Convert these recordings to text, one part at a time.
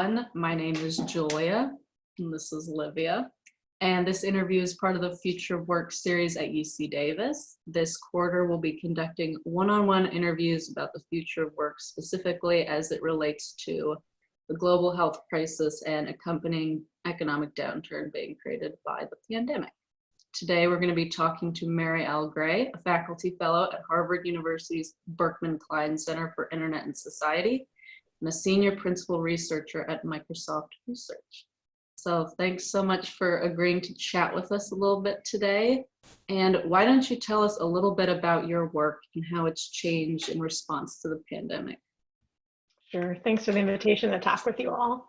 everyone. My name is Julia, and this is Livia. And this interview is part of the Future of Work series at UC Davis. This quarter, we'll be conducting one-on-one interviews about the future of work, specifically as it relates to the global health crisis and accompanying economic downturn being created by the pandemic. Today, we're going to be talking to Mary L. Gray, a faculty fellow at Harvard University's Berkman Klein Center for Internet and Society, and a senior principal researcher at Microsoft Research. So thanks so much for agreeing to chat with us a little bit today. And why don't you tell us a little bit about your work and how it's changed in response to the pandemic? Sure, thanks for the invitation to talk with you all.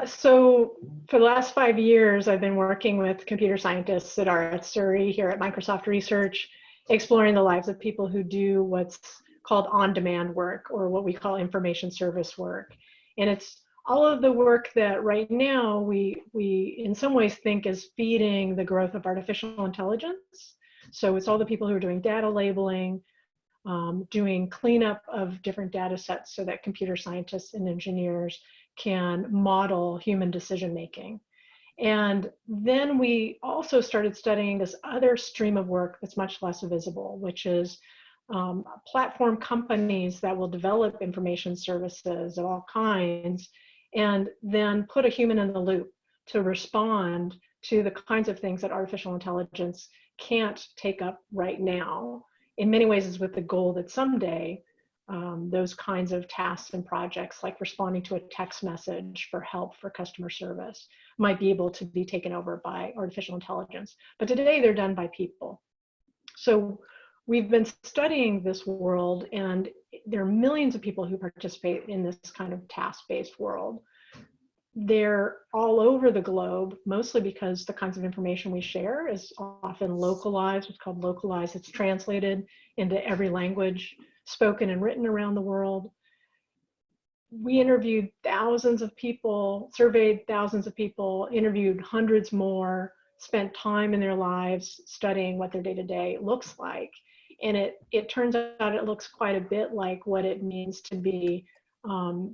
So for the last 5 years, I've been working with computer scientist Siddharth Suri here at Microsoft Research, exploring the lives of people who do what's called on-demand work, or what we call information service work. And it's all of the work that right now we in some ways think is feeding the growth of artificial intelligence. So it's all the people who are doing data labeling, doing cleanup of different data sets so that computer scientists and engineers can model human decision making. And then we also started studying this other stream of work that's much less visible, which is platform companies that will develop information services of all kinds and then put a human in the loop to respond to the kinds of things that artificial intelligence can't take up right now. In many ways, is with the goal that someday those kinds of tasks and projects, like responding to a text message for help for customer service, might be able to be taken over by artificial intelligence. But today they're done by people. So we've been studying this world, and there are millions of people who participate in this kind of task-based world. They're all over the globe, mostly because the kinds of information we share is often localized, what's called localized. It's translated into every language spoken and written around the world. We interviewed thousands of people, surveyed thousands of people, interviewed hundreds more, spent time in their lives studying what their day-to-day looks like. And it turns out it looks quite a bit like what it means to be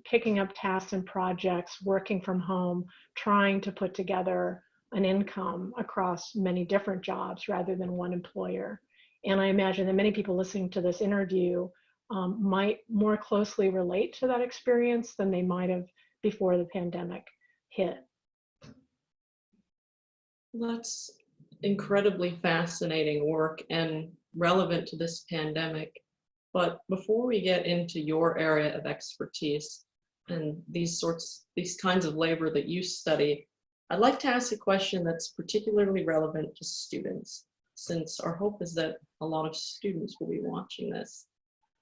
picking up tasks and projects, working from home, trying to put together an income across many different jobs rather than one employer. And I imagine that many people listening to this interview might more closely relate to that experience than they might have before the pandemic hit. That's incredibly fascinating work and relevant to this pandemic. But before we get into your area of expertise and these kinds of labor that you study, I'd like to ask a question that's particularly relevant to students, since our hope is that a lot of students will be watching this.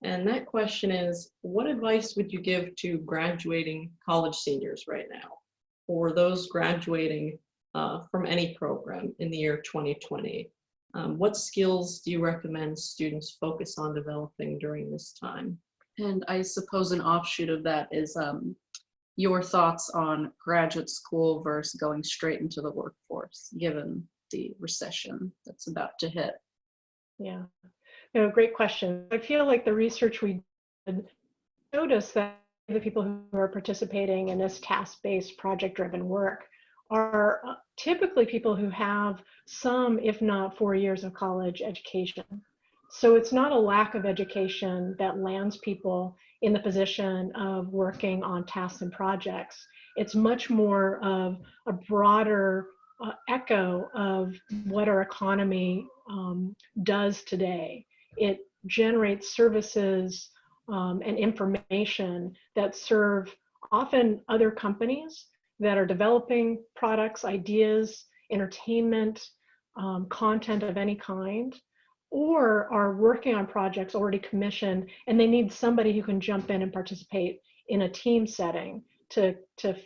And that question is, what advice would you give to graduating college seniors right now, or those graduating from any program in the year 2020? What skills do you recommend students focus on developing during this time? And I suppose an offshoot of that is your thoughts on graduate school versus going straight into the workforce, given the recession that's about to hit. Yeah, great question. I feel like the research we did showed us that the people who are participating in this task-based project-driven work are typically people who have some, if not 4 years of college education. So it's not a lack of education that lands people in the position of working on tasks and projects. It's much more of a broader echo of what our economy does today. It generates services and information that serve often other companies that are developing products, ideas, entertainment, content of any kind, or are working on projects already commissioned, and they need somebody who can jump in and participate in a team setting to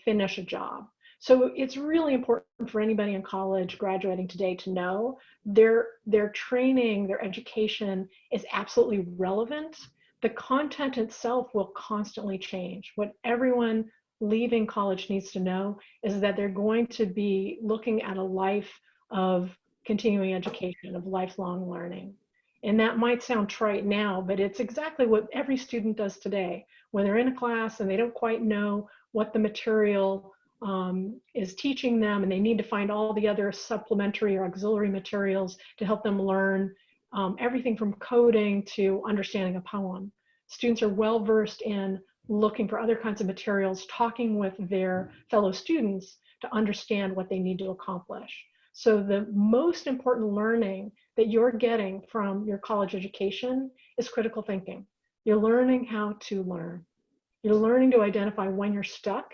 finish a job. So it's really important for anybody in college graduating today to know their training, their education is absolutely relevant. The content itself will constantly change. What everyone leaving college needs to know is that they're going to be looking at a life of continuing education, of lifelong learning. And that might sound trite now, but it's exactly what every student does today. When they're in a class and they don't quite know what the material is teaching them, and they need to find all the other supplementary or auxiliary materials to help them learn everything from coding to understanding a poem. Students are well versed in looking for other kinds of materials, talking with their fellow students to understand what they need to accomplish. So the most important learning that you're getting from your college education is critical thinking. You're learning how to learn. You're learning to identify when you're stuck,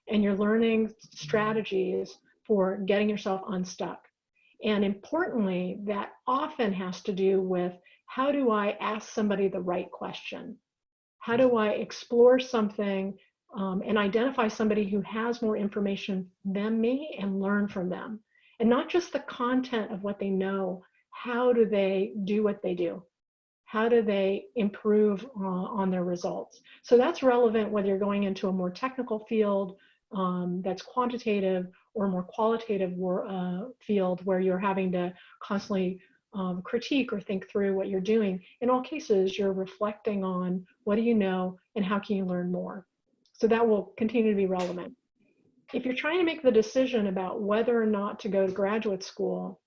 and you're learning strategies for getting yourself unstuck. And importantly, that often has to do with, how do I ask somebody the right question? How do I explore something and identify somebody who has more information than me and learn from them? And not just the content of what they know, how do they do what they do? How do they improve on their results? So that's relevant whether you're going into a more technical field that's quantitative, or a more qualitative field where you're having to constantly critique or think through what you're doing. In all cases, you're reflecting on what do you know and how can you learn more. So that will continue to be relevant. If you're trying to make the decision about whether or not to go to graduate school,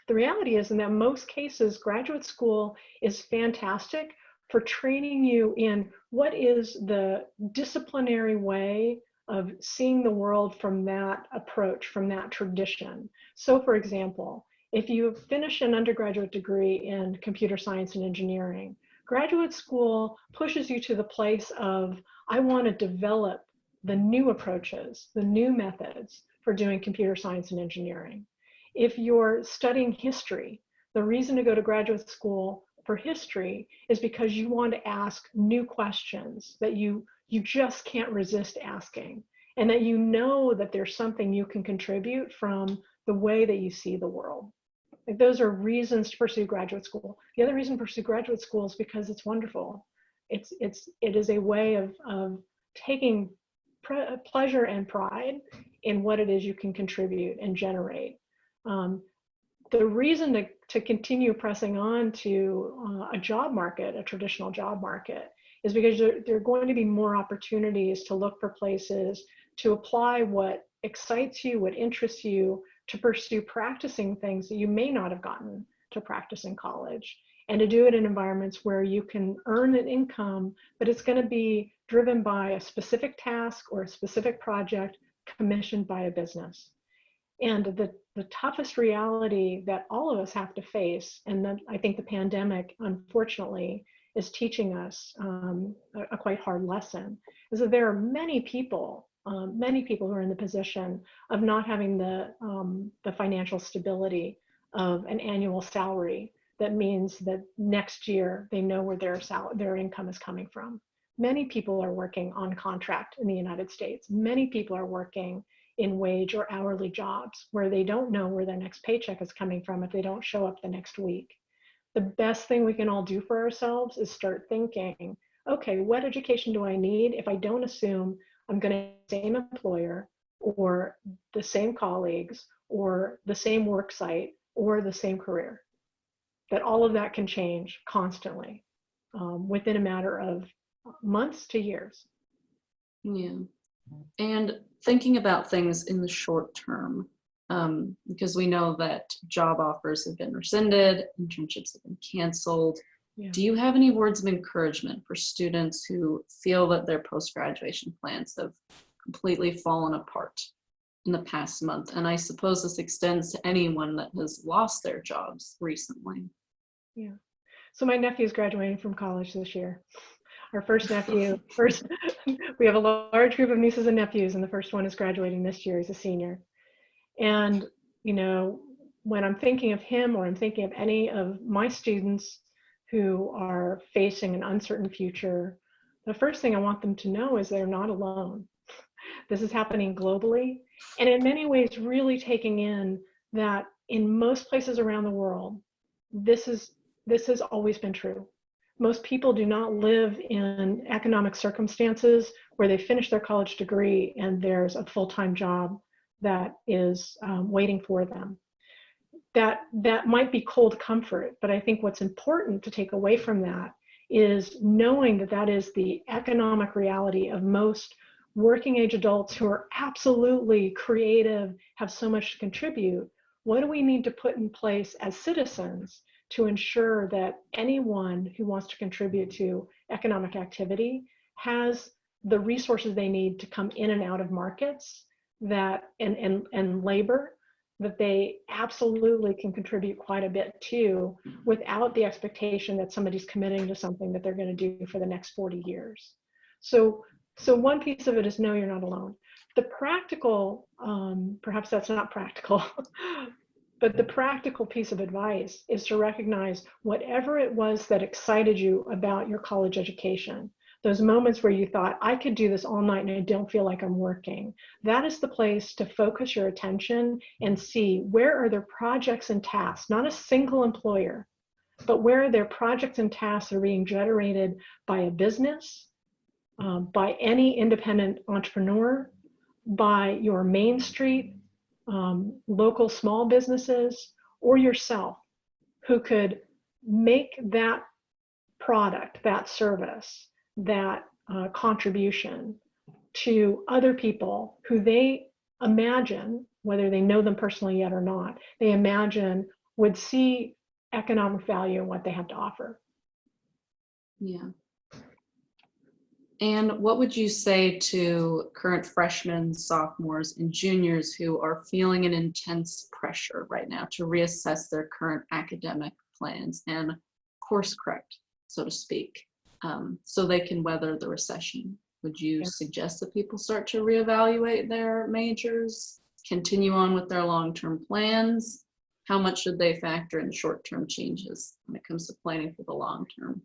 the reality is, in that most cases, graduate school is fantastic for training you in what is the disciplinary way of seeing the world from that approach, from that tradition. So for example, if you finish an undergraduate degree in computer science and engineering, graduate school pushes you to the place of, I want to develop the new approaches, the new methods for doing computer science and engineering. If you're studying history, the reason to go to graduate school for history is because you want to ask new questions that you just can't resist asking, and that you know that there's something you can contribute from the way that you see the world. Like, those are reasons to pursue graduate school. The other reason to pursue graduate school is because it's wonderful. It is a way of taking pleasure and pride in what it is you can contribute and generate. The reason to continue pressing on to a job market, a traditional job market, is because there are going to be more opportunities to look for places to apply what excites you, what interests you, to pursue practicing things that you may not have gotten to practice in college, and to do it in environments where you can earn an income, but it's going to be driven by a specific task or a specific project commissioned by a business. And the toughest reality that all of us have to face, and that I think the pandemic, unfortunately, is teaching us a quite hard lesson, is that there are many people who are in the position of not having the financial stability of an annual salary. That means that next year they know where their income is coming from. Many people are working on contract in the United States. Many people are working in wage or hourly jobs where they don't know where their next paycheck is coming from if they don't show up the next week. The best thing we can all do for ourselves is start thinking, okay, what education do I need if I don't assume I'm going to have the same employer or the same colleagues or the same work site or the same career? That all of that can change constantly within a matter of months to years. Yeah. And thinking about things in the short term, because we know that job offers have been rescinded, internships have been canceled. Yeah. Do you have any words of encouragement for students who feel that their post-graduation plans have completely fallen apart in the past month? And I suppose this extends to anyone that has lost their jobs recently. Yeah. So my nephew is graduating from college this year. Our first nephew, we have a large group of nieces and nephews, and the first one is graduating this year. He's a senior. And, you know, when I'm thinking of him, or I'm thinking of any of my students who are facing an uncertain future, the first thing I want them to know is they're not alone. This is happening globally, and in many ways really taking in that in most places around the world, this has always been true. Most people do not live in economic circumstances where they finish their college degree and there's a full-time job that is waiting for them. that might be cold comfort, but I think what's important to take away from that is knowing that that is the economic reality of most working age adults who are absolutely creative, have so much to contribute. What do we need to put in place as citizens to ensure that anyone who wants to contribute to economic activity has the resources they need to come in and out of markets that and labor that they absolutely can contribute quite a bit to, without the expectation that somebody's committing to something that they're going to do for the next 40 years. So one piece of it is, no, you're not alone. The practical, perhaps that's not practical, but the practical piece of advice is to recognize whatever it was that excited you about your college education, those moments where you thought, I could do this all night and I don't feel like I'm working. That is the place to focus your attention and see, where are there projects and tasks, not a single employer, but where are there projects and tasks that are being generated by a business, by any independent entrepreneur, by your Main Street, local small businesses, or yourself, who could make that product, that service, that contribution to other people who they imagine, whether they know them personally yet or not, they imagine would see economic value in what they have to offer. Yeah. And what would you say to current freshmen, sophomores, and juniors who are feeling an intense pressure right now to reassess their current academic plans and course correct, so to speak, so they can weather the recession? Would you suggest that people start to reevaluate their majors, continue on with their long-term plans? How much should they factor in short-term changes when it comes to planning for the long term?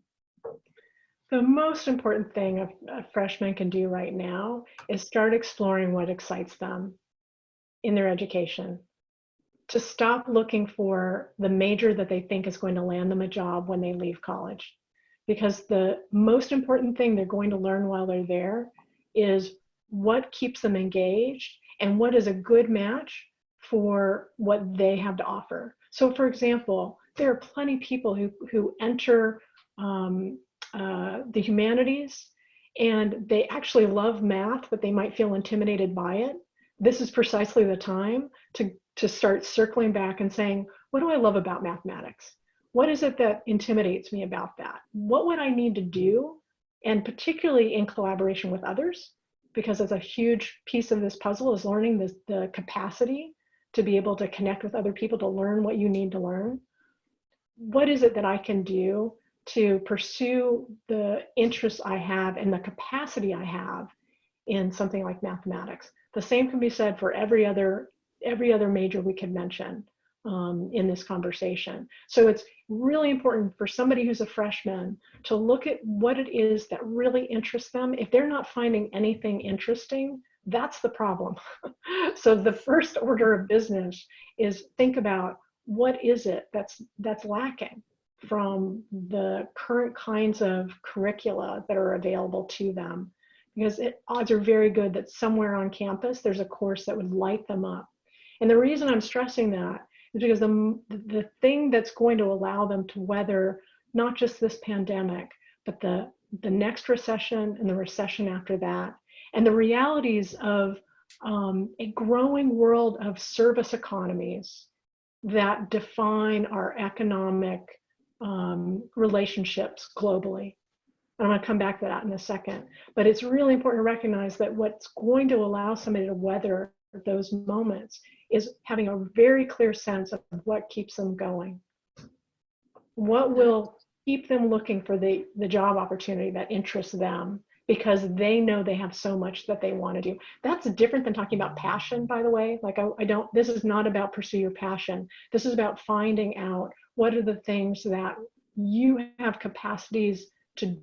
The most important thing a freshman can do right now is start exploring what excites them in their education. To stop looking for the major that they think is going to land them a job when they leave college. Because the most important thing they're going to learn while they're there is what keeps them engaged and what is a good match for what they have to offer. So for example, there are plenty of people who enter the humanities and they actually love math, but they might feel intimidated by it. This is precisely the time to start circling back and saying, what do I love about mathematics? What is it that intimidates me about that? What would I need to do? And particularly in collaboration with others, because it's a huge piece of this puzzle, is learning the capacity to be able to connect with other people to learn what you need to learn. What is it that I can do to pursue the interests I have and the capacity I have in something like mathematics? The same can be said for every other major we could mention in this conversation. So it's really important for somebody who's a freshman to look at what it is that really interests them. If they're not finding anything interesting, that's the problem. So the first order of business is think about, what is it that's lacking from the current kinds of curricula that are available to them? Because odds are very good that somewhere on campus there's a course that would light them up. And the reason I'm stressing that is because the thing that's going to allow them to weather not just this pandemic, but the next recession and the recession after that, and the realities of a growing world of service economies that define our economic relationships globally. I'm going to come back to that in a second, but it's really important to recognize that what's going to allow somebody to weather those moments is having a very clear sense of what keeps them going. What will keep them looking for the job opportunity that interests them, because they know they have so much that they want to do. That's different than talking about passion, by the way. Like this is not about pursue your passion. This is about finding out what are the things that you have capacities to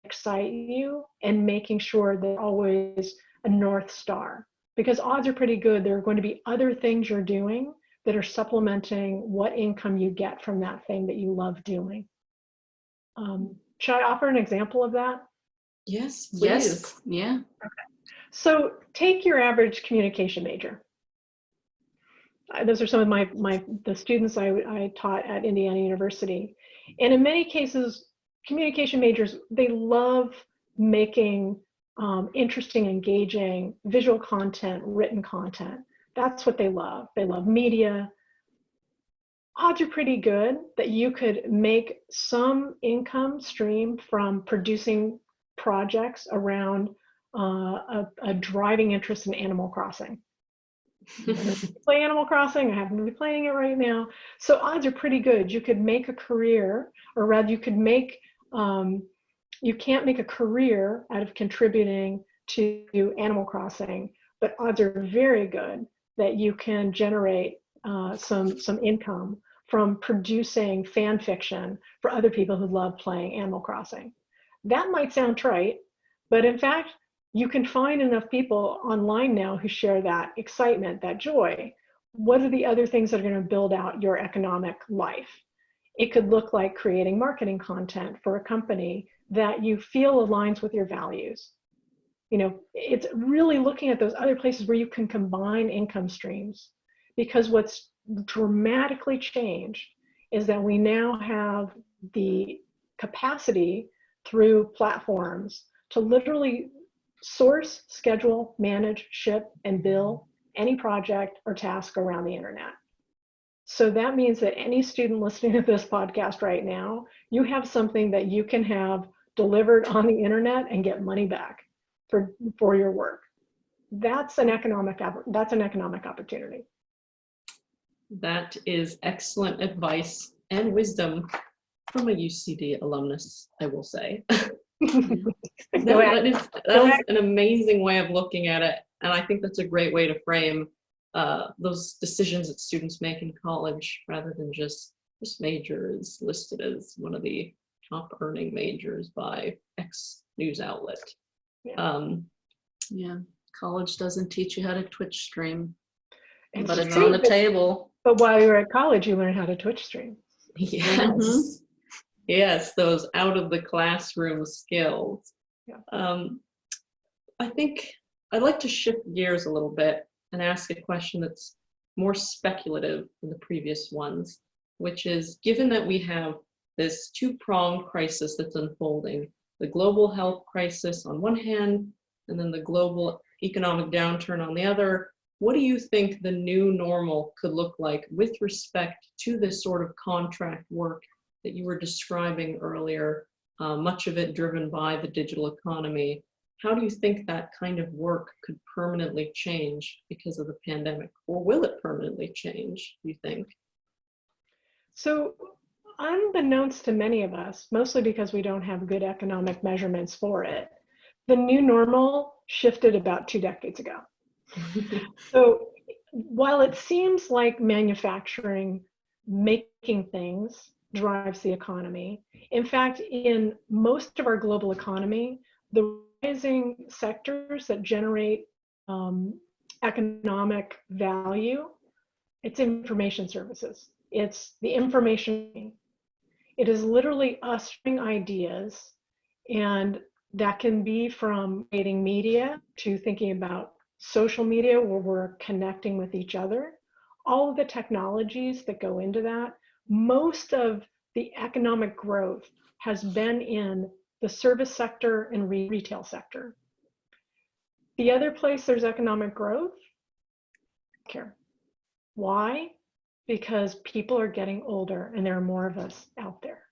excite you, and making sure they're always a North Star. Because odds are pretty good there are going to be other things you're doing that are supplementing what income you get from that thing that you love doing. Should I offer an example of that? Yes, please. Yes, yeah. Okay. So take your average communication major. those are some of the students I taught at Indiana University. And in many cases, communication majors, they love making interesting, engaging visual content, written content. That's what they love. They love media. Odds are pretty good that you could make some income stream from producing projects around a driving interest in Animal Crossing. Play Animal Crossing, I happen to be playing it right now. So odds are pretty good. You could make a career, or rather you could make, you can't make a career out of contributing to Animal Crossing, but odds are very good that you can generate some income from producing fan fiction for other people who love playing Animal Crossing. That might sound trite, but in fact, you can find enough people online now who share that excitement, that joy. What are the other things that are going to build out your economic life? It could look like creating marketing content for a company that you feel aligns with your values. You know, it's really looking at those other places where you can combine income streams, because what's dramatically changed is that we now have the capacity through platforms to literally source, schedule, manage, ship, and bill any project or task around the internet. So that means that any student listening to this podcast right now, you have something that you can have delivered on the internet and get money back for your work. That's an economic opportunity. That is excellent advice and wisdom from a UCD alumnus, I will say. That is an amazing way of looking at it. And I think that's a great way to frame those decisions that students make in college, rather than just this major is listed as one of the top earning majors by X news outlet. Yeah, college doesn't teach you how to Twitch stream, but it's true, on the table. But while you're at college, you learn how to Twitch stream. Yes. Mm-hmm. Yes, those out of the classroom skills. Yeah. I think I'd like to shift gears a little bit and ask a question that's more speculative than the previous ones, which is, given that we have this two-pronged crisis that's unfolding, the global health crisis on one hand, and then the global economic downturn on the other, what do you think the new normal could look like with respect to this sort of contract work that you were describing earlier, much of it driven by the digital economy? How do you think that kind of work could permanently change because of the pandemic? Or will it permanently change, do you think? So, unbeknownst to many of us, mostly because we don't have good economic measurements for it, the new normal shifted about 2 decades ago. So while it seems like manufacturing, making things drives the economy, in fact, in most of our global economy, the rising sectors that generate economic value, it's information services. It's the information. It is literally us sharing ideas, and that can be from creating media to thinking about social media where we're connecting with each other. All of the technologies that go into that, most of the economic growth has been in the service sector and retail sector. The other place there's economic growth, healthcare. Why? Because people are getting older and there are more of us out there.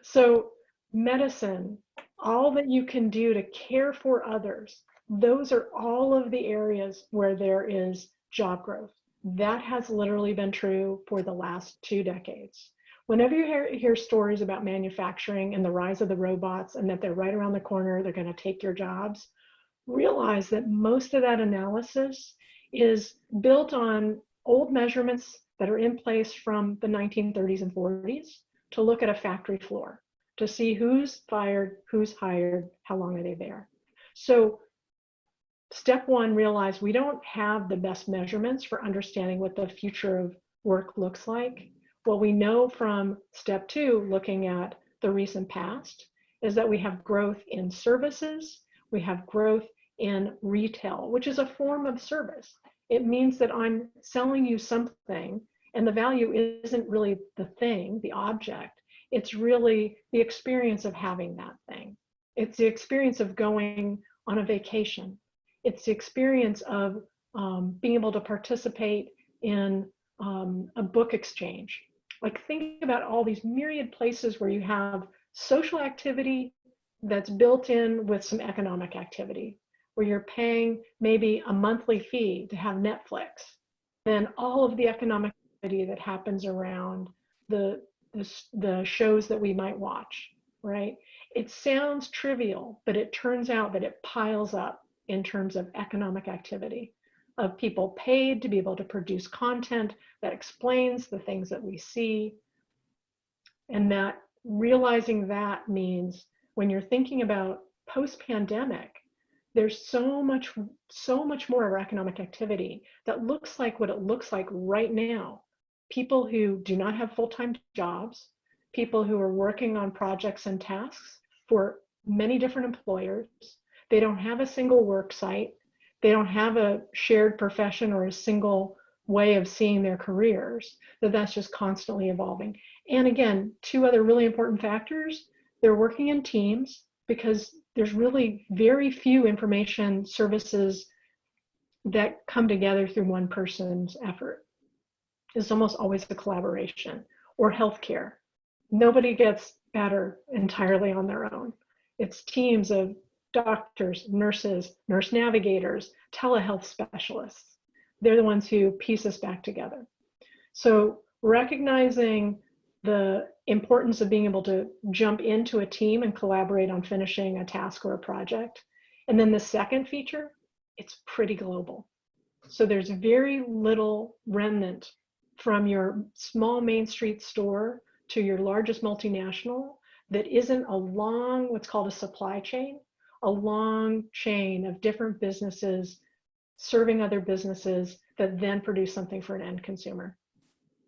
So medicine, all that you can do to care for others, those are all of the areas where there is job growth. That has literally been true for the last 2 decades. Whenever you hear stories about manufacturing and the rise of the robots and that they're right around the corner, they're going to take your jobs, realize that most of that analysis is built on old measurements that are in place from the 1930s and 40s to look at a factory floor, to see who's fired, who's hired, how long are they there. So step one, realize we don't have the best measurements for understanding what the future of work looks like. What we know from step two, looking at the recent past, is that we have growth in services, we have growth in retail, which is a form of service. It means that I'm selling you something, and the value isn't really the thing, the object. It's really the experience of having that thing. It's the experience of going on a vacation. It's the experience of being able to participate in a book exchange. Like, think about all these myriad places where you have social activity that's built in with some economic activity, where you're paying maybe a monthly fee to have Netflix, then all of the economic activity that happens around the shows that we might watch, right? It sounds trivial, but it turns out that it piles up in terms of economic activity, of people paid to be able to produce content that explains the things that we see. And that realizing that means when you're thinking about post-pandemic, there's so much more economic activity that looks like what it looks like right now. People who do not have full-time jobs, people who are working on projects and tasks for many different employers. They don't have a single work site. They don't have a shared profession or a single way of seeing their careers, that's just constantly evolving. And again, two other really important factors: they're working in teams, because there's really very few information services that come together through one person's effort. It's almost always a collaboration. Or healthcare. Nobody gets better entirely on their own. It's teams of doctors, nurses, nurse navigators, telehealth specialists. They're the ones who piece us back together. So recognizing the importance of being able to jump into a team and collaborate on finishing a task or a project. And then the second feature, it's pretty global. So there's very little remnant from your small Main Street store to your largest multinational that isn't a long, what's called a supply chain, a long chain of different businesses serving other businesses that then produce something for an end consumer.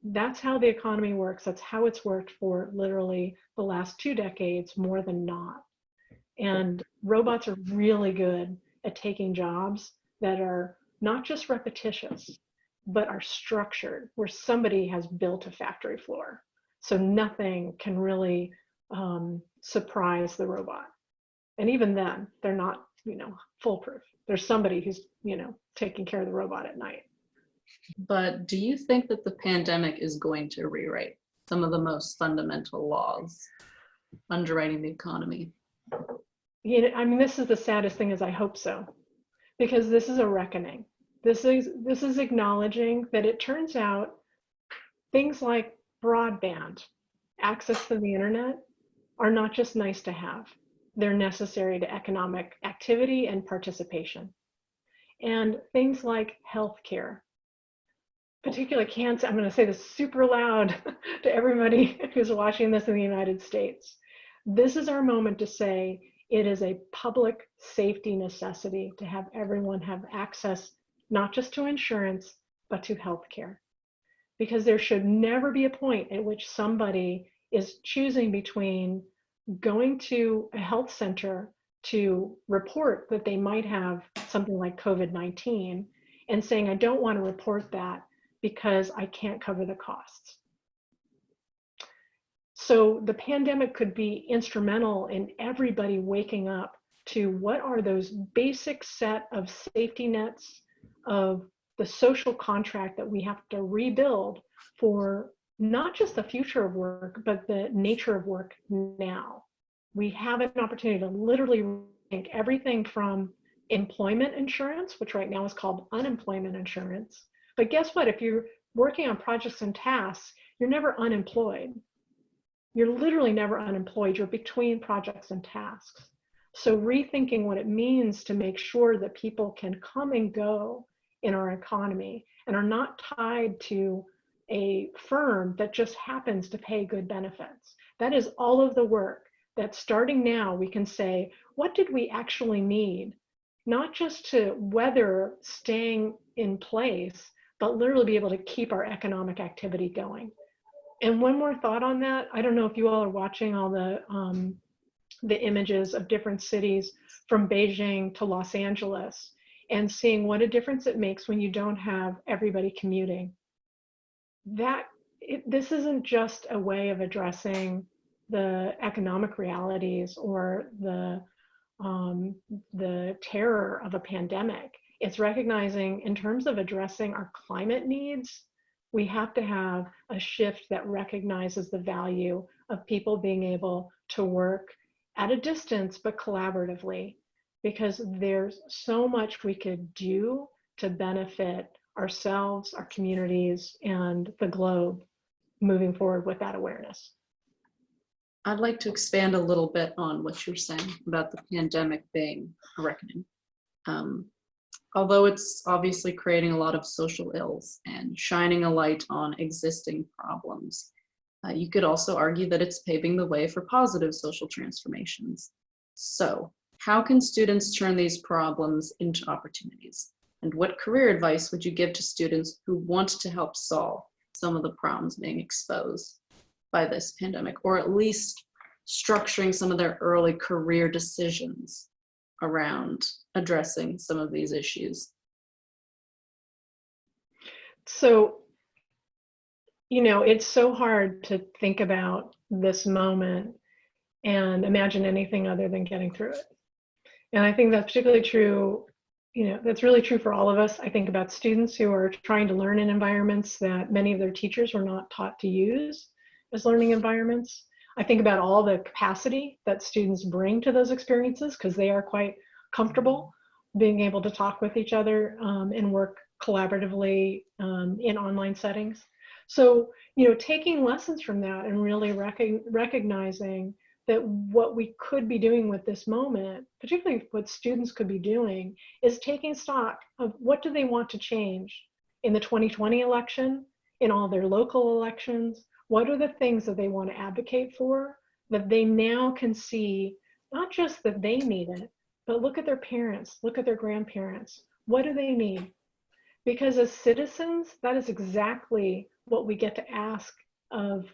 That's how the economy works. That's how it's worked for literally the last 2 decades, more than not. And robots are really good at taking jobs that are not just repetitious, but are structured, where somebody has built a factory floor. So nothing can really surprise the robot. And even then, they're not, foolproof. There's somebody who's, taking care of the robot at night. But do you think that the pandemic is going to rewrite some of the most fundamental laws underwriting the economy? This is the saddest thing, is I hope so, because this is a reckoning. This is acknowledging that it turns out things like broadband, access to the internet, are not just nice to have. They're necessary to economic activity and participation. And things like healthcare, particularly cancer. I'm going to say this super loud to everybody who's watching this in the United States. This is our moment to say it is a public safety necessity to have everyone have access, not just to insurance, but to healthcare. Because there should never be a point at which somebody is choosing between going to a health center to report that they might have something like COVID-19 and saying, I don't want to report that because I can't cover the costs. So the pandemic could be instrumental in everybody waking up to what are those basic set of safety nets of the social contract that we have to rebuild for not just the future of work, but the nature of work now. We have an opportunity to literally rethink everything from employment insurance, which right now is called unemployment insurance. But guess what? If you're working on projects and tasks, you're never unemployed. You're literally never unemployed. You're between projects and tasks. So rethinking what it means to make sure that people can come and go in our economy and are not tied to a firm that just happens to pay good benefits. That is all of the work that starting now we can say, what did we actually need? Not just to weather staying in place, but literally be able to keep our economic activity going. And one more thought on that. I don't know if you all are watching all the images of different cities from Beijing to Los Angeles. and seeing what a difference it makes when you don't have everybody commuting. This isn't just a way of addressing the economic realities or the terror of a pandemic. It's recognizing, in terms of addressing our climate needs, we have to have a shift that recognizes the value of people being able to work at a distance, but collaboratively, because there's so much we could do to benefit ourselves, our communities, and the globe moving forward with that awareness. I'd like to expand a little bit on what you're saying about the pandemic being a reckoning. Although it's obviously creating a lot of social ills and shining a light on existing problems, you could also argue that it's paving the way for positive social transformations. So, how can students turn these problems into opportunities? And what career advice would you give to students who want to help solve some of the problems being exposed by this pandemic, or at least structuring some of their early career decisions around addressing some of these issues? So, it's so hard to think about this moment and imagine anything other than getting through it. And I think that's particularly true, that's really true for all of us. I think about students who are trying to learn in environments that many of their teachers were not taught to use as learning environments. I think about all the capacity that students bring to those experiences, because they are quite comfortable being able to talk with each other and work collaboratively in online settings. So, taking lessons from that and really recognizing that what we could be doing with this moment, particularly what students could be doing, is taking stock of what do they want to change in the 2020 election, in all their local elections. What are the things that they want to advocate for that they now can see, not just that they need it, but look at their parents, look at their grandparents. What do they need? Because as citizens, that is exactly what we get to ask of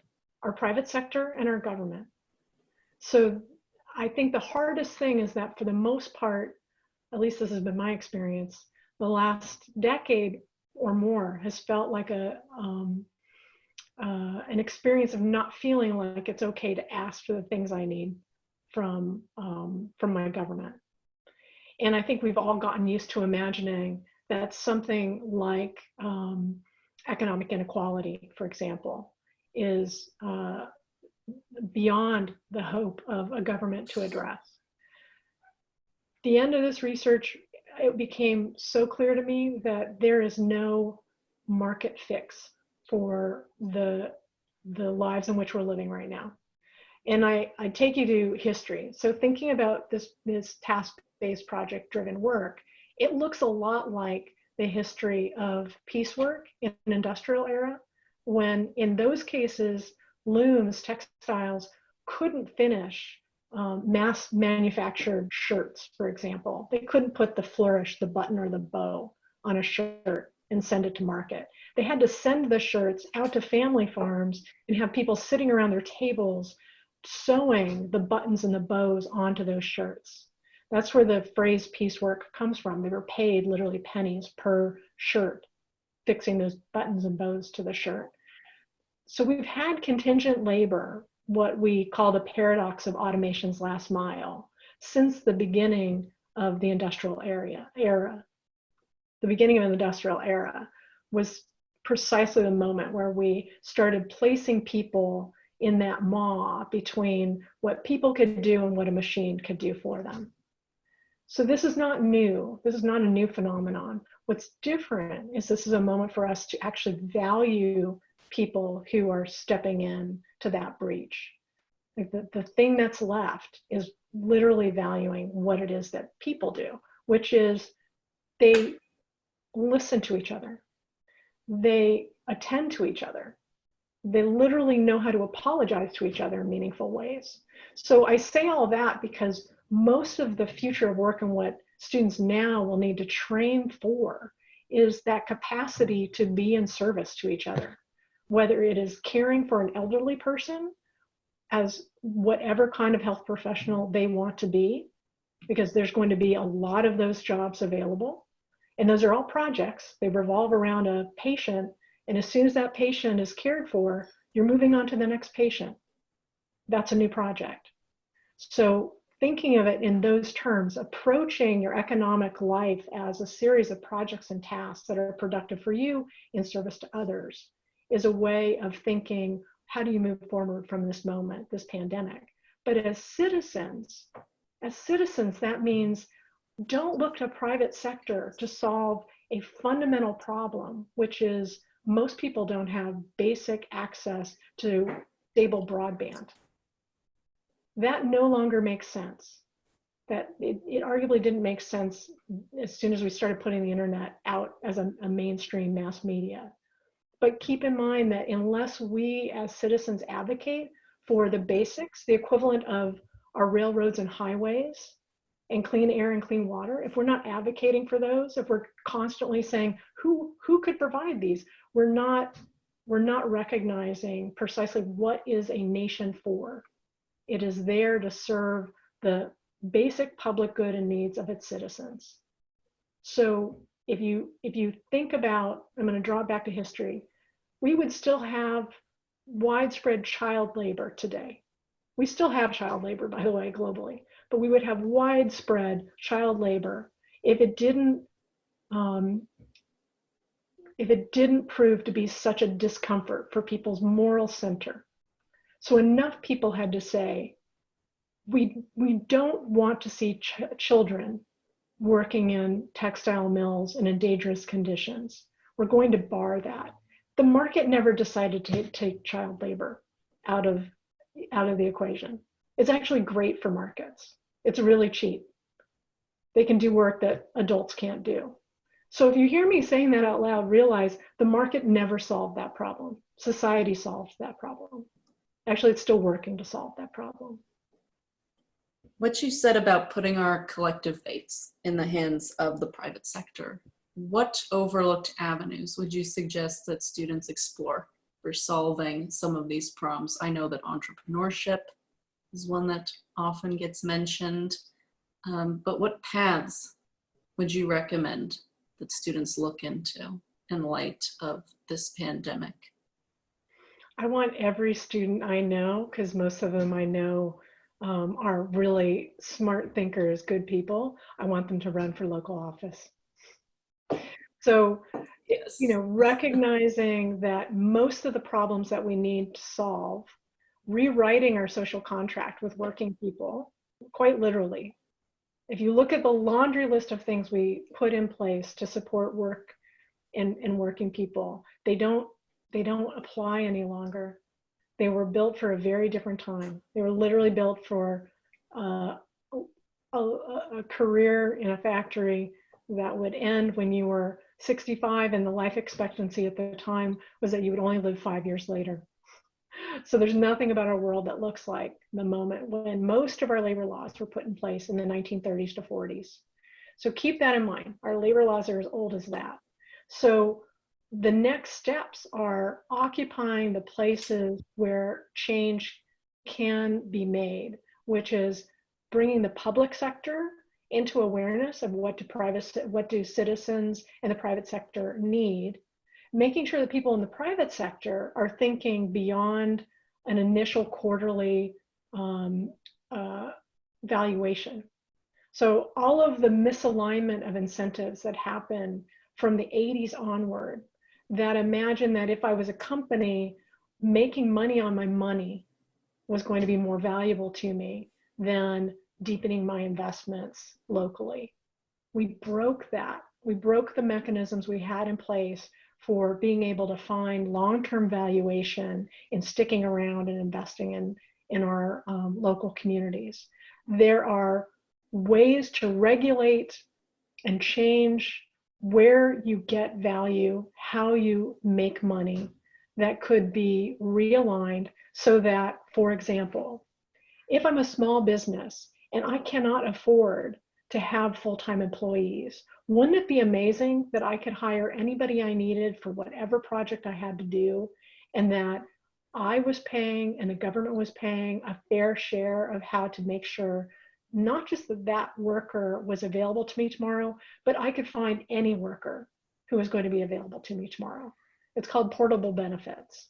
our private sector and our government. So I think the hardest thing is that, for the most part, at least this has been my experience, the last decade or more has felt like an experience of not feeling like it's okay to ask for the things I need from my government. And I think we've all gotten used to imagining that something like economic inequality, for example, is beyond the hope of a government to address. The end of this research, it became so clear to me that there is no market fix for the lives in which we're living right now. And I take you to history. So thinking about this task-based project-driven work, it looks a lot like the history of piecework in an industrial era, when in those cases, looms, textiles couldn't finish mass manufactured shirts, for example. They couldn't put the flourish, the button, or the bow on a shirt and send it to market. They had to send the shirts out to family farms and have people sitting around their tables sewing the buttons and the bows onto those shirts. That's where the phrase piecework comes from. They were paid literally pennies per shirt, fixing those buttons and bows to the shirt. So we've had contingent labor, what we call the paradox of automation's last mile, since the beginning of the industrial era. The beginning of the industrial era was precisely the moment where we started placing people in that maw between what people could do and what a machine could do for them. So this is not new. This is not a new phenomenon. What's different is this is a moment for us to actually value people who are stepping in to that breach. Like the thing that's left is literally valuing what it is that people do, which is they listen to each other. They attend to each other. They literally know how to apologize to each other in meaningful ways. So I say all that because most of the future of work and what students now will need to train for is that capacity to be in service to each other, whether it is caring for an elderly person as whatever kind of health professional they want to be, because there's going to be a lot of those jobs available, And those are all projects. They revolve around a patient. And as soon as that patient is cared for, you're moving on to the next patient. That's a new project. So thinking of it in those terms, approaching your economic life as a series of projects and tasks that are productive for you in service to others is a way of thinking, how do you move forward from this moment, this pandemic? But as citizens, that means don't look to private sector to solve a fundamental problem, which is most people don't have basic access to stable broadband. That no longer makes sense. That it arguably didn't make sense as soon as we started putting the internet out as a mainstream mass media. But keep in mind that unless we as citizens advocate for the basics, the equivalent of our railroads and highways and clean air and clean water, if we're not advocating for those, if we're constantly saying who could provide these, we're not recognizing precisely what is a nation for. It is there to serve the basic public good and needs of its citizens. So if you think about, I'm going to draw it back to history, we would still have widespread child labor today. We still have child labor, by the way, globally, but we would have widespread child labor if it didn't prove to be such a discomfort for people's moral center. So enough people had to say, we don't want to see children working in textile mills and in dangerous conditions. We're going to bar that. The market never decided to take child labor out of the equation. It's actually great for markets. It's really cheap. They can do work that adults can't do. So if you hear me saying that out loud, realize the market never solved that problem. Society solved that problem. Actually, it's still working to solve that problem. What you said about putting our collective fates in the hands of the private sector, what overlooked avenues would you suggest that students explore for solving some of these problems? I know that entrepreneurship is one that often gets mentioned, but what paths would you recommend that students look into in light of this pandemic? I want every student I know, because most of them I know are really smart thinkers, good people. I want them to run for local office. So, Yes. Recognizing that most of the problems that we need to solve, rewriting our social contract with working people, quite literally. If you look at the laundry list of things we put in place to support work and working people, they don't apply any longer. They were built for a very different time. They were literally built for a career in a factory that would end when you were 65, and the life expectancy at the time was that you would only live 5 years later. So there's nothing about our world that looks like the moment when most of our labor laws were put in place in the 1930s to 40s. So keep that in mind. Our labor laws are as old as that. So the next steps are occupying the places where change can be made, which is bringing the public sector into awareness of what do citizens and the private sector need, making sure that people in the private sector are thinking beyond an initial quarterly valuation. So all of the misalignment of incentives that happen from the 80s onward, that imagine that if I was a company, making money on my money was going to be more valuable to me than deepening my investments locally. We broke that. We broke the mechanisms we had in place for being able to find long-term valuation in sticking around and investing in our local communities. There are ways to regulate and change where you get value, how you make money, that could be realigned so that, for example, if I'm a small business and I cannot afford to have full-time employees, wouldn't it be amazing that I could hire anybody I needed for whatever project I had to do, and that I was paying and the government was paying a fair share of how to make sure not just that that worker was available to me tomorrow, but I could find any worker who is going to be available to me tomorrow. It's called portable benefits.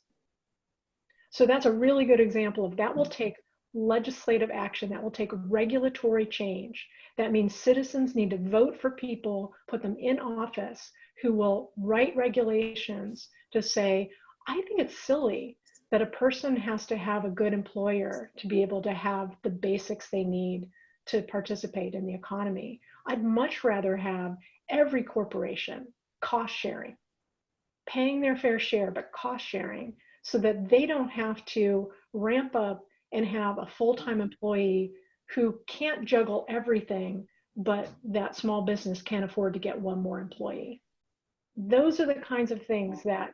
So that's a really good example of that will take legislative action, that will take regulatory change. That means citizens need to vote for people, put them in office who will write regulations to say, I think it's silly that a person has to have a good employer to be able to have the basics they need to participate in the economy. I'd much rather have every corporation cost sharing, paying their fair share, but cost sharing, so that they don't have to ramp up and have a full-time employee who can't juggle everything, but that small business can't afford to get one more employee. Those are the kinds of things that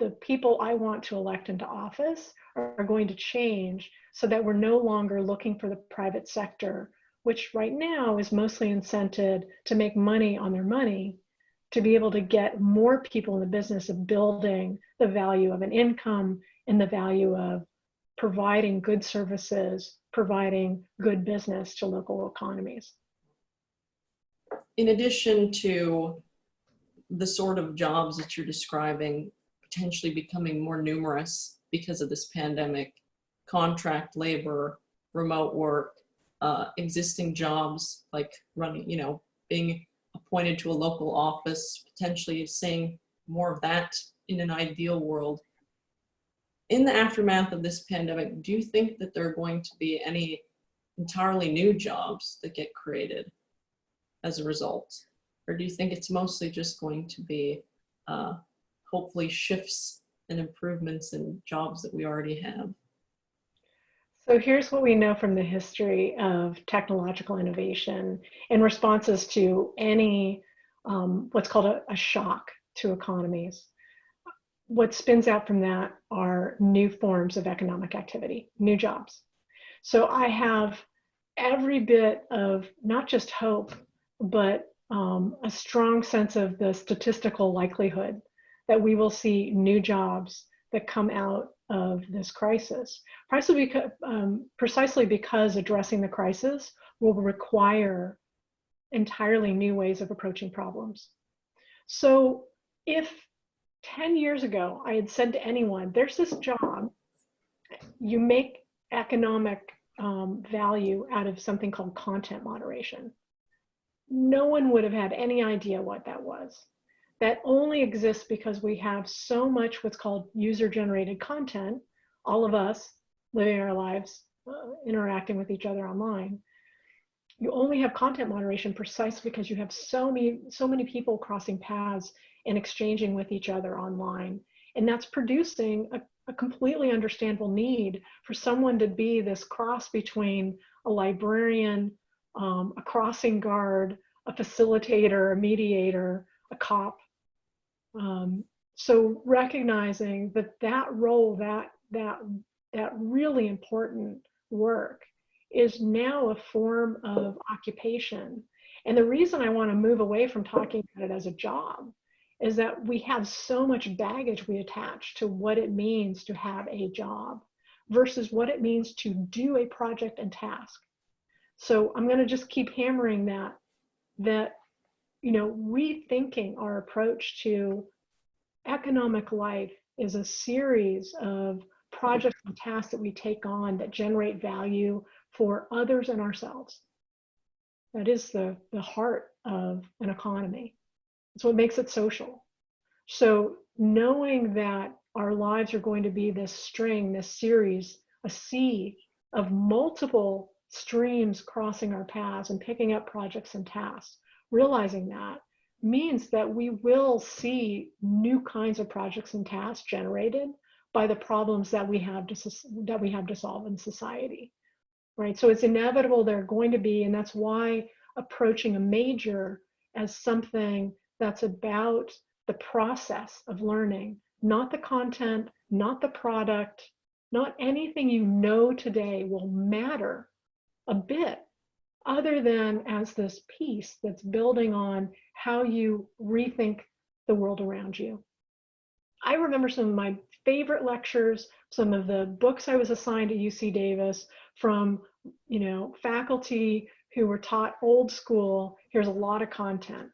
the people I want to elect into office are going to change, so that we're no longer looking for the private sector, which right now is mostly incented to make money on their money, to be able to get more people in the business of building the value of an income and the value of providing good services, providing good business to local economies. In addition to the sort of jobs that you're describing potentially becoming more numerous because of this pandemic, contract labor, remote work, existing jobs like running, being appointed to a local office, potentially seeing more of that in an ideal world. In the aftermath of this pandemic, do you think that there are going to be any entirely new jobs that get created as a result? Or do you think it's mostly just going to be hopefully shifts and improvements in jobs that we already have? So here's what we know from the history of technological innovation in responses to any what's called a shock to economies. What spins out from that are new forms of economic activity, new jobs. So I have every bit of not just hope, but a strong sense of the statistical likelihood that we will see new jobs that come out of this crisis, precisely because addressing the crisis will require entirely new ways of approaching problems. So if 10 years ago I had said to anyone, there's this job, you make economic value out of something called content moderation, no one would have had any idea what that was. That only exists because we have so much what's called user-generated content, all of us living our lives, interacting with each other online. You only have content moderation precisely because you have so many people crossing paths and exchanging with each other online. And that's producing a completely understandable need for someone to be this cross between a librarian, a crossing guard, a facilitator, a mediator, a cop. So recognizing that role, that really important work is now a form of occupation. And the reason I want to move away from talking about it as a job is that we have so much baggage we attach to what it means to have a job versus what it means to do a project and task. So I'm going to just keep hammering that rethinking our approach to economic life is a series of projects and tasks that we take on that generate value for others and ourselves. That is the heart of an economy. It's what makes it social. So knowing that our lives are going to be this string, this series, a sea of multiple streams crossing our paths and picking up projects and tasks, realizing that means that we will see new kinds of projects and tasks generated by the problems that we have to solve in society, right? So it's inevitable they're going to be, and that's why approaching a major as something that's about the process of learning, not the content, not the product, not anything you know today will matter a bit, other than as this piece that's building on how you rethink the world around you. I remember some of my favorite lectures, some of the books I was assigned at UC Davis from, faculty who were taught old school. Here's a lot of content.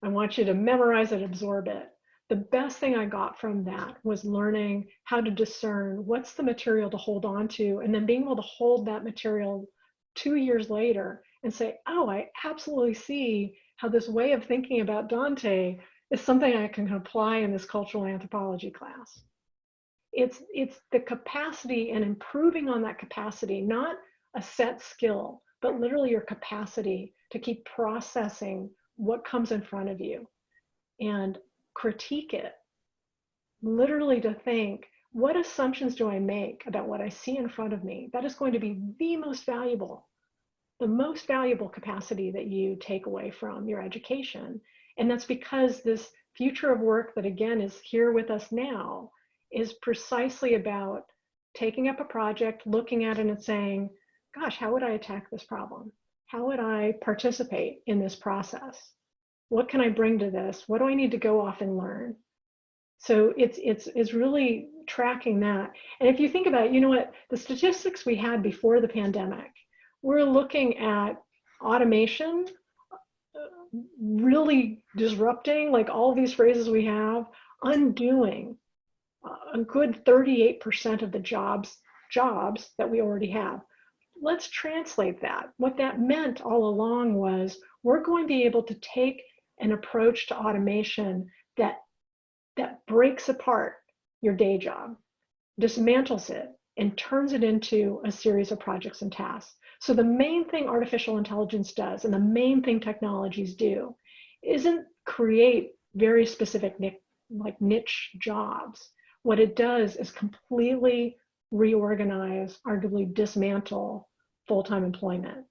I want you to memorize it, absorb it. The best thing I got from that was learning how to discern what's the material to hold on to, and then being able to hold that material 2 years later and say, oh, I absolutely see how this way of thinking about Dante is something I can apply in this cultural anthropology class. It's the capacity and improving on that capacity, not a set skill, but literally your capacity to keep processing what comes in front of you and critique it. Literally to think, what assumptions do I make about what I see in front of me? That is going to be the most valuable capacity that you take away from your education. And that's because this future of work that, again, is here with us now is precisely about taking up a project, looking at it and saying, gosh, how would I attack this problem? How would I participate in this process? What can I bring to this? What do I need to go off and learn? So it's really tracking that. And if you think about it, you know what, the statistics we had before the pandemic, we're looking at automation really disrupting, like all these phrases we have, undoing a good 38% of the jobs that we already have. Let's translate that. What that meant all along was we're going to be able to take an approach to automation that breaks apart your day job, dismantles it, and turns it into a series of projects and tasks. So the main thing artificial intelligence does, and the main thing technologies do, isn't create very specific niche jobs. What it does is completely reorganize, arguably dismantle full-time employment.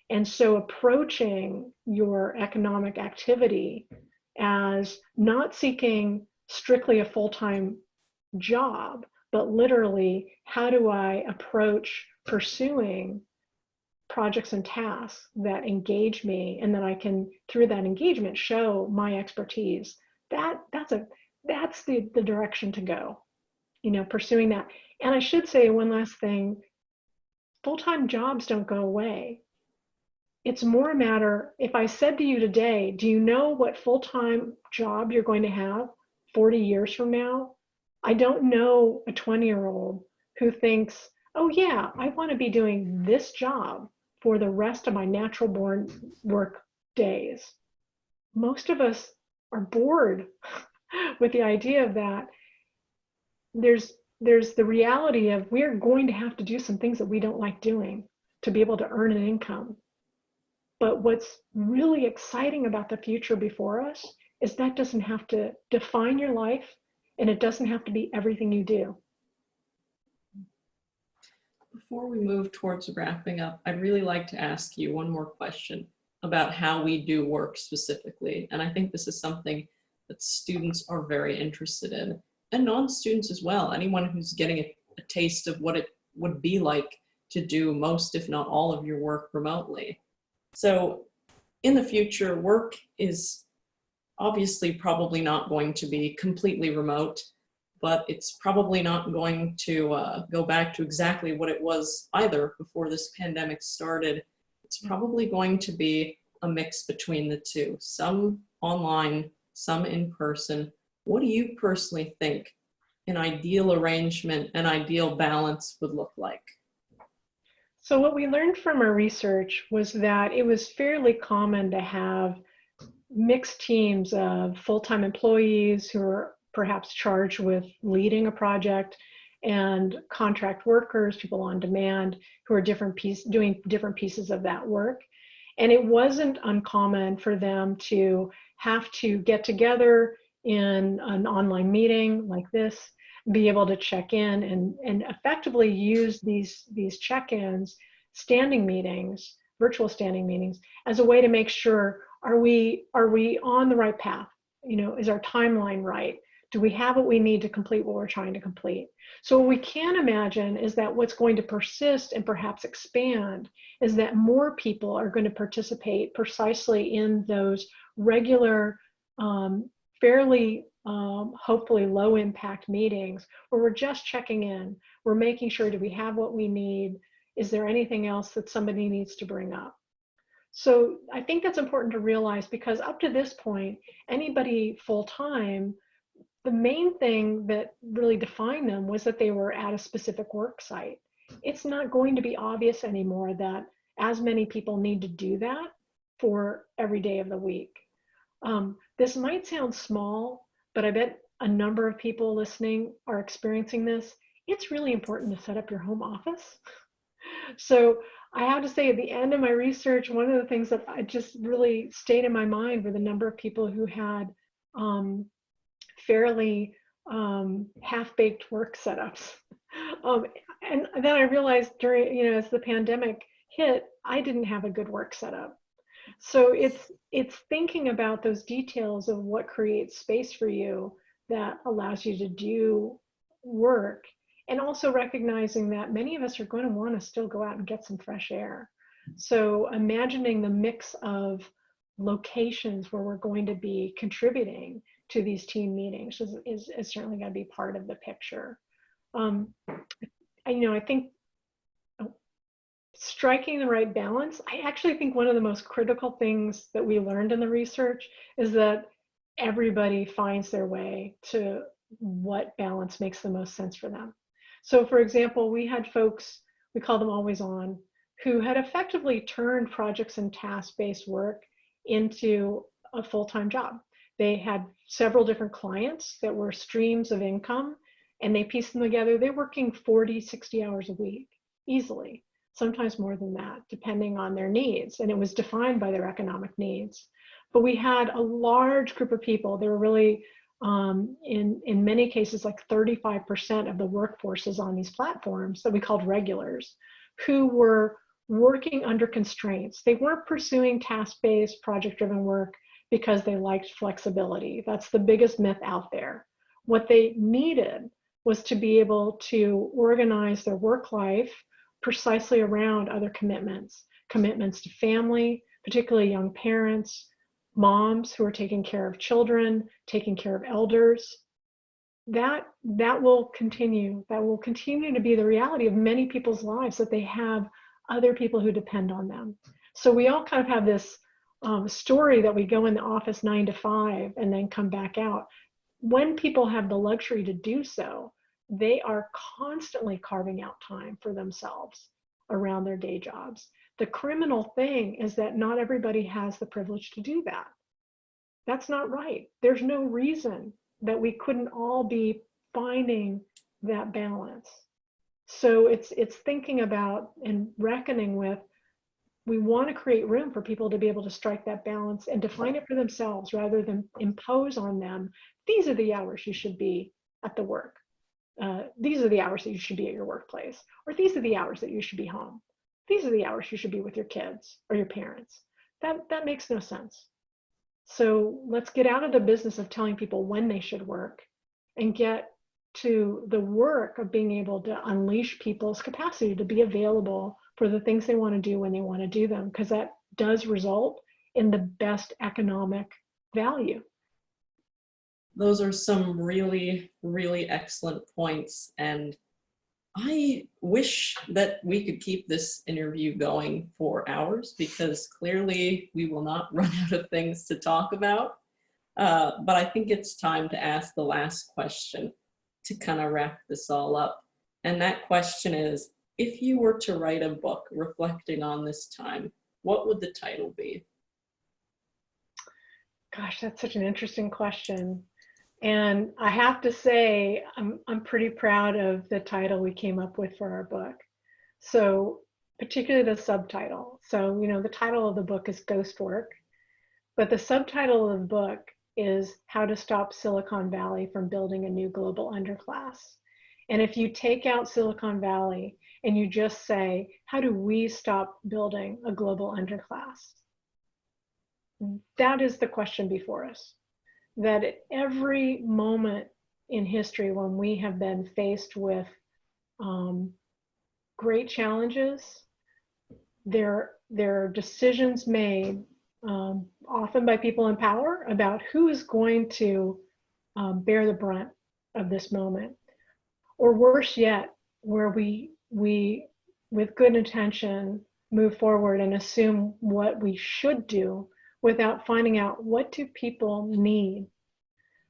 And so approaching your economic activity as not seeking strictly a full-time job, but literally, how do I approach pursuing projects and tasks that engage me, and that I can, through that engagement, show my expertise? That's the direction to go, pursuing that. And I should say one last thing, full-time jobs don't go away. It's more a matter, if I said to you today, do you know what full-time job you're going to have 40 years from now? I don't know a 20-year-old who thinks, oh yeah, I want to be doing this job for the rest of my natural born work days. Most of us are bored with the idea of that. There's the reality of we're going to have to do some things that we don't like doing to be able to earn an income. But what's really exciting about the future before us is that doesn't have to define your life, and it doesn't have to be everything you do. Before we move towards wrapping up, I'd really like to ask you one more question about how we do work specifically. And I think this is something that students are very interested in, and non-students as well. Anyone who's getting a taste of what it would be like to do most, if not all, of your work remotely. So in the future, work is obviously probably not going to be completely remote, but it's probably not going to go back to exactly what it was either before this pandemic started. It's probably going to be a mix between the two, some online, some in person. What do you personally think an ideal arrangement, an ideal balance would look like? So what we learned from our research was that it was fairly common to have mixed teams of full-time employees who are perhaps charged with leading a project, and contract workers, people on demand, who are doing different pieces of that work. And it wasn't uncommon for them to have to get together in an online meeting like this, be able to check in and effectively use these check-ins, standing meetings, virtual standing meetings, as a way to make sure, are we on the right path? Is our timeline right? Do we have what we need to complete what we're trying to complete? So what we can imagine is that what's going to persist and perhaps expand is that more people are going to participate precisely in those regular, fairly hopefully low impact meetings where we're just checking in. We're making sure, do we have what we need? Is there anything else that somebody needs to bring up? So I think that's important to realize, because up to this point, anybody full-time, the main thing that really defined them was that they were at a specific work site. It's not going to be obvious anymore that as many people need to do that for every day of the week. This might sound small, but I bet a number of people listening are experiencing this. It's really important to set up your home office. So I have to say, at the end of my research, one of the things that I just really stayed in my mind were the number of people who had fairly half-baked work setups. And then I realized during, as the pandemic hit, I didn't have a good work setup. So it's thinking about those details of what creates space for you that allows you to do work, and also recognizing that many of us are going to want to still go out and get some fresh air. So imagining the mix of locations where we're going to be contributing to these team meetings is certainly going to be part of the picture. I think striking the right balance, I actually think one of the most critical things that we learned in the research is that everybody finds their way to what balance makes the most sense for them. So for example, we had folks, we call them always on, who had effectively turned projects and task-based work into a full-time job. They had several different clients that were streams of income, and they pieced them together. They're working 40, 60 hours a week, easily, sometimes more than that, depending on their needs. And it was defined by their economic needs. But we had a large group of people. They were really, in many cases, like 35% of the workforces on these platforms that we called regulars, who were working under constraints. They weren't pursuing task-based, project-driven work because they liked flexibility. That's the biggest myth out there. What they needed was to be able to organize their work life precisely around other commitments to family, particularly young parents, moms who are taking care of children, taking care of elders. That will continue. That will continue to be the reality of many people's lives, that they have other people who depend on them. So we all kind of have this story that we go in the office 9 to 5 and then come back out. When people have the luxury to do so, they are constantly carving out time for themselves around their day jobs. The criminal thing is that not everybody has the privilege to do that. That's not right. There's no reason that we couldn't all be finding that balance. So it's thinking about and reckoning with, we want to create room for people to be able to strike that balance and define it for themselves rather than impose on them, these are the hours you should be at the work. These are the hours that you should be at your workplace, or these are the hours that you should be home. These are the hours you should be with your kids or your parents. That makes no sense. So let's get out of the business of telling people when they should work and get to the work of being able to unleash people's capacity to be available for the things they want to do when they want to do them, because that does result in the best economic value. Those are some really, really excellent points. And I wish that we could keep this interview going for hours, because clearly we will not run out of things to talk about. But I think it's time to ask the last question to kind of wrap this all up. And that question is, if you were to write a book reflecting on this time, what would the title be? Gosh, that's such an interesting question. And I have to say, I'm pretty proud of the title we came up with for our book. So particularly the subtitle. So, the title of the book is Ghost Work, but the subtitle of the book is How to Stop Silicon Valley from Building a New Global Underclass. And if you take out Silicon Valley and you just say, how do we stop building a global underclass? That is the question before us. That at every moment in history when we have been faced with great challenges, there are decisions made often by people in power about who is going to bear the brunt of this moment. Or worse yet, where we with good intention, move forward and assume what we should do without finding out what do people need.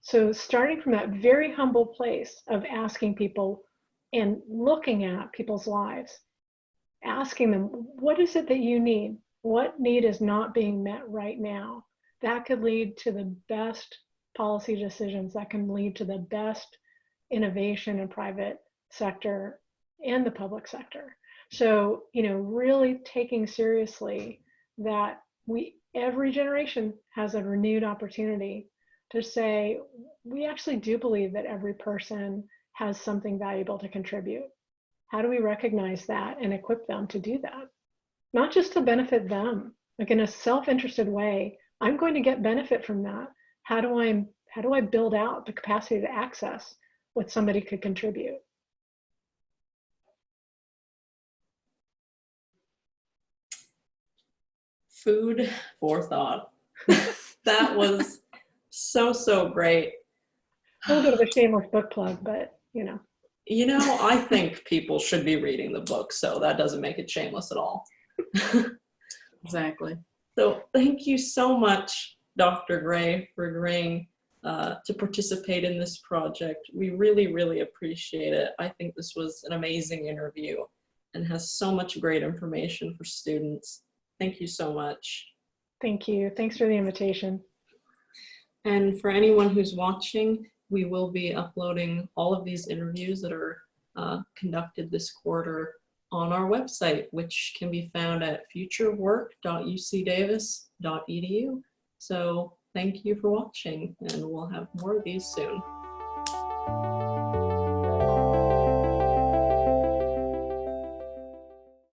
So starting from that very humble place of asking people and looking at people's lives, asking them, what is it that you need? What need is not being met right now? That could lead to the best policy decisions, that can lead to the best innovation in private sector and the public sector. So, really taking seriously that every generation has a renewed opportunity to say, we actually do believe that every person has something valuable to contribute. How do we recognize that and equip them to do that? Not just to benefit them, like in a self-interested way, I'm going to get benefit from that. How do I build out the capacity to access what somebody could contribute? Food for thought. That was so great. A little bit of a shameless book plug, but I think people should be reading the book, so that doesn't make it shameless at all. Exactly. So thank you so much, Dr. Gray, for agreeing to participate in this project. We really appreciate it. I think this was an amazing interview and has so much great information for students. Thank you so much. Thank you. Thanks for the invitation. And for anyone who's watching, we will be uploading all of these interviews that are conducted this quarter on our website, which can be found at futureofwork.ucdavis.edu. So thank you for watching, and we'll have more of these soon.